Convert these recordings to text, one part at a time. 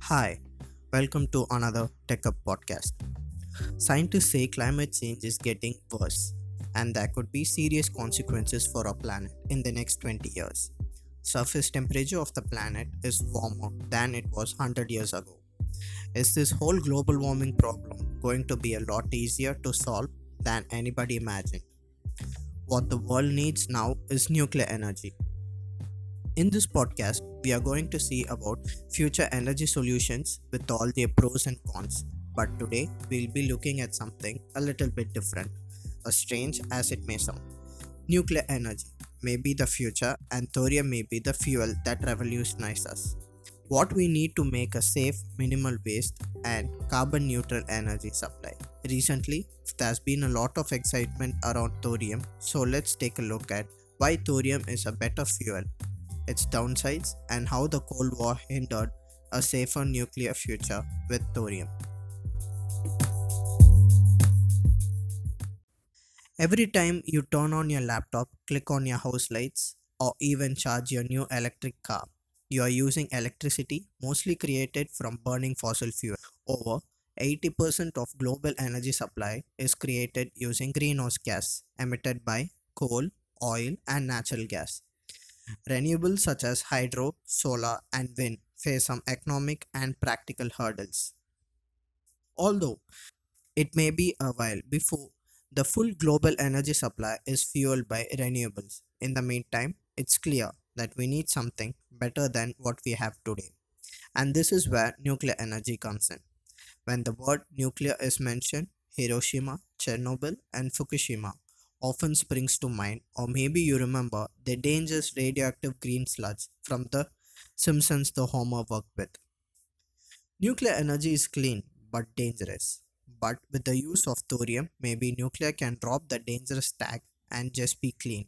Hi, welcome to another Tech Up podcast. Scientists say climate change is getting worse and there could be serious consequences for our planet in the next 20 years. Surface temperature of the planet is warmer than it was 100 years ago. Is this whole global warming problem going to be a lot easier to solve than anybody imagined? What the world needs now is nuclear energy. In this podcast, we are going to see about future energy solutions with all their pros and cons. But today, we'll be looking at something a little bit different, as strange as it may sound. Nuclear energy may be the future, and thorium may be the fuel that revolutionizes us. What we need to make a safe, minimal waste, and carbon neutral energy supply. Recently, there's been a lot of excitement around thorium, so let's take a look at why thorium is a better fuel, its downsides, and how the Cold War hindered a safer nuclear future with thorium. Every time you turn on your laptop, click on your house lights, or even charge your new electric car, you are using electricity mostly created from burning fossil fuel. Over 80% of global energy supply is created using greenhouse gas emitted by coal, oil, and natural gas. Renewables such as hydro, solar, and wind face some economic and practical hurdles. Although it may be a while before the full global energy supply is fueled by renewables. In the meantime, it's clear that we need something better than what we have today. And this is where nuclear energy comes in. When the word nuclear is mentioned, Hiroshima, Chernobyl, and Fukushima often springs to mind, or maybe you remember the dangerous radioactive green sludge from the Simpsons the Homer worked with. Nuclear energy is clean but dangerous. But with the use of thorium, maybe nuclear can drop the dangerous tag and just be clean.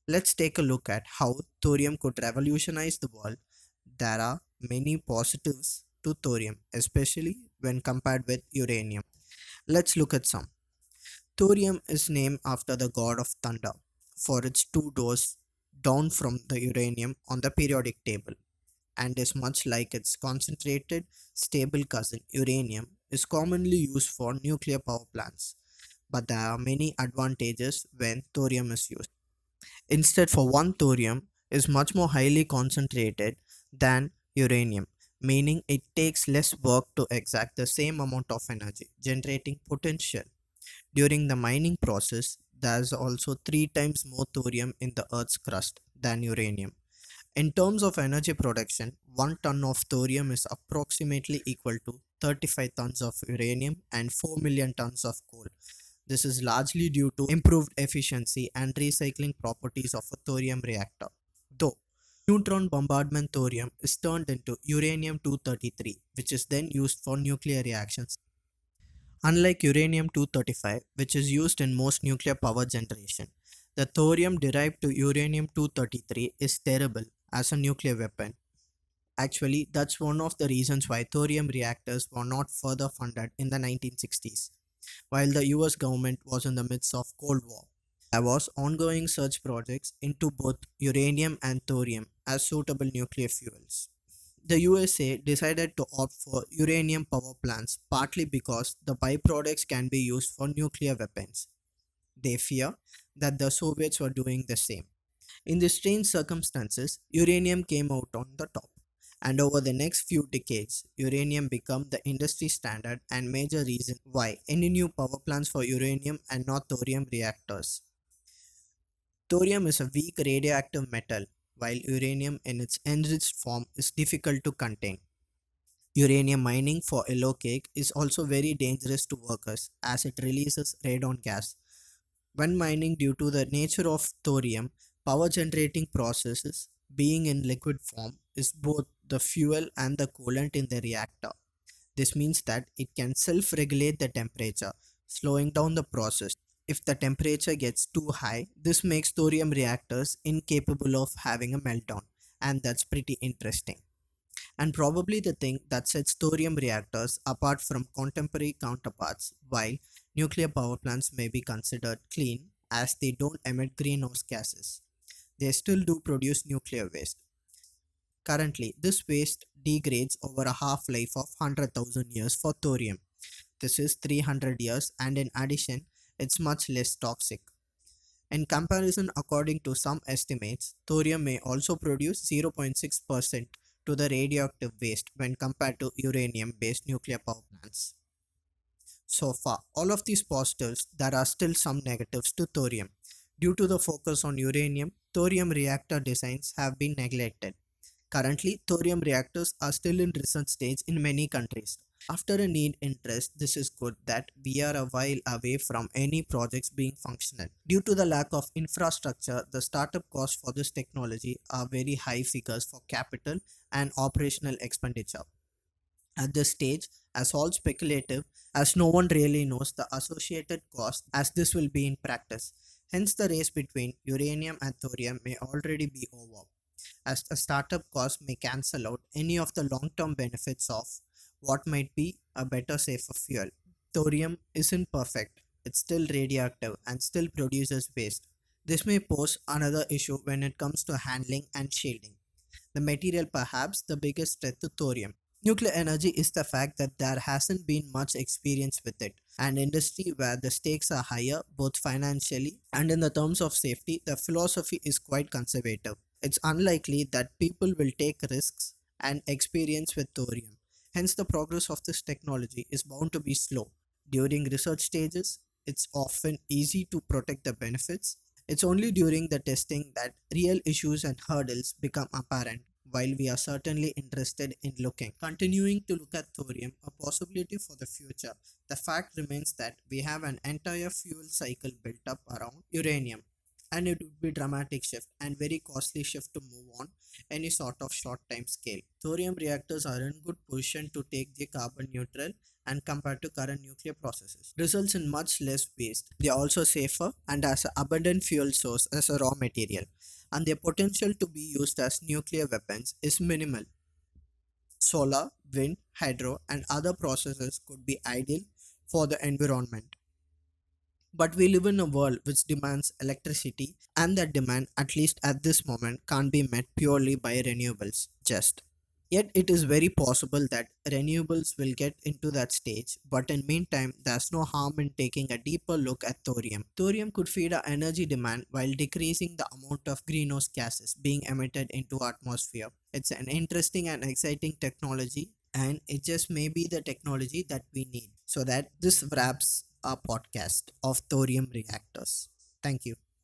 Let's take a look at how thorium could revolutionize the world. There are many positives to thorium, especially when compared with uranium. Let's look at some. Thorium is named after the god of thunder for its two doors down from the uranium on the periodic table, and is much like its concentrated stable cousin uranium is commonly used for nuclear power plants. But there are many advantages when thorium is used. Instead, for one, thorium is much more highly concentrated than uranium, meaning it takes less work to extract the same amount of energy, generating potential. During the mining process, there's also three times more thorium in the Earth's crust than uranium. In terms of energy production, 1 ton of thorium is approximately equal to 35 tons of uranium and 4 million tons of coal. This is largely due to improved efficiency and recycling properties of a thorium reactor. Though neutron bombardment thorium is turned into uranium 233, which is then used for nuclear reactions. Unlike uranium 235, which is used in most nuclear power generation, the thorium derived to uranium 233 is terrible as a nuclear weapon. Actually, that's one of the reasons why thorium reactors were not further funded in the 1960s, while the US government was in the midst of Cold War. There was ongoing search projects into both uranium and thorium as suitable nuclear fuels. The USA decided to opt for uranium power plants partly because the byproducts can be used for nuclear weapons. They fear that the Soviets were doing the same. In these strange circumstances, uranium came out on the top. And over the next few decades, uranium became the industry standard and major reason why any new power plants for uranium and not thorium reactors. Thorium is a weak radioactive metal, while uranium in its enriched form is difficult to contain. Uranium mining for yellow cake is also very dangerous to workers as it releases radon gas. When mining, due to the nature of thorium, power generating processes being in liquid form is both the fuel and the coolant in the reactor. This means that it can self regulate the temperature, slowing down the process. If the temperature gets too high, this makes thorium reactors incapable of having a meltdown, and that's pretty interesting. And probably the thing that sets thorium reactors apart from contemporary counterparts, while nuclear power plants may be considered clean as they don't emit greenhouse gases, they still do produce nuclear waste. Currently, this waste degrades over a half-life of 100,000 years for thorium. This is 300 years, and in addition, it's much less toxic. In comparison, according to some estimates, thorium may also produce 0.6% to the radioactive waste when compared to uranium-based nuclear power plants. So far, all of these positives, there are still some negatives to thorium. Due to the focus on uranium, thorium reactor designs have been neglected. Currently, thorium reactors are still in research stage in many countries. After a need interest, this is good that we are a while away from any projects being functional. Due to the lack of infrastructure, the startup costs for this technology are very high figures for capital and operational expenditure. At this stage, as all speculative, as no one really knows the associated cost as this will be in practice. Hence, the race between uranium and thorium may already be over, as the startup cost may cancel out any of the long term benefits of what might be a better, safer fuel. Thorium isn't perfect, it's still radioactive and still produces waste. This may pose another issue when it comes to handling and shielding. The material, perhaps the biggest threat to thorium. Nuclear energy is the fact that there hasn't been much experience with it, and industry where the stakes are higher, both financially and in the terms of safety, the philosophy is quite conservative. It's unlikely that people will take risks and experience with thorium. Hence, the progress of this technology is bound to be slow. During research stages, it's often easy to protect the benefits. It's only during the testing that real issues and hurdles become apparent. While we are certainly interested in continuing to look at thorium, a possibility for the future, the fact remains that we have an entire fuel cycle built up around uranium, and it would be dramatic shift and very costly shift to move on any sort of short time scale. Thorium reactors are in good position to take the carbon neutral and compared to current nuclear processes results in much less waste. They are also safer and as an abundant fuel source as a raw material, and their potential to be used as nuclear weapons is minimal. Solar, wind, hydro, and other processes could be ideal for the environment. But we live in a world which demands electricity, and that demand, at least at this moment, can't be met purely by renewables. Just. Yet it is very possible that renewables will get into that stage, but in meantime, there's no harm in taking a deeper look at thorium. Thorium could feed our energy demand while decreasing the amount of greenhouse gases being emitted into atmosphere. It's an interesting and exciting technology, and it just may be the technology that we need. So that this wraps our podcast of thorium reactors. Thank you.